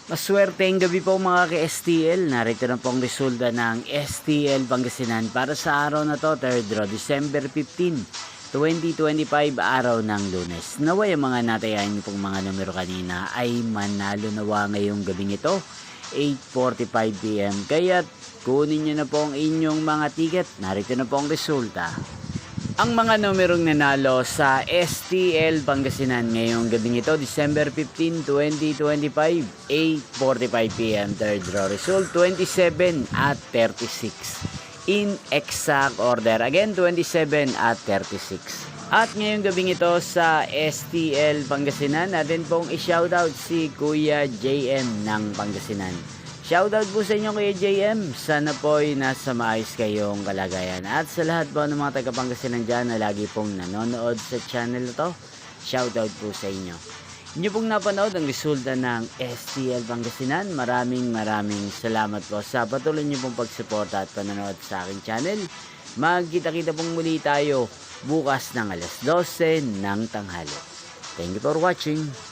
Maswerteng gabi po mga ka-STL. Narito na po ang resulta ng STL Pangasinan para sa araw na to, 3rd draw, December 15, 2025, araw ng Lunes. Naway ang mga natayahan niyo pong mga numero kanina ay manalo nawa ngayong gabing ito, 8:45 PM. Kaya kunin niyo na po ang inyong mga ticket. Narito na po ang resulta. Ang mga numerong nanalo sa STL Pangasinan ngayong gabing ito, December 15, 2025, 8:45 PM, third draw result, 27 at 36. In exact order. Again, 27 at 36. At ngayong gabing ito sa STL Pangasinan, natin pong i-shoutout si Kuya JM ng Pangasinan. Shoutout po sa inyo Kuya JM. Sana po'y nasa maayos kayong kalagayan. At sa lahat po ng mga taga-Pangasinan dyan na lagi pong nanonood sa channel na to, shoutout po sa inyo. Inyo pong napanood ang resulta ng STL Pangasinan. Maraming salamat po sa patuloy nyo pong pagsuporta at panonood sa aking channel. Magkita-kita pong muli tayo bukas ng alas 12 ng tanghali. Thank you for watching.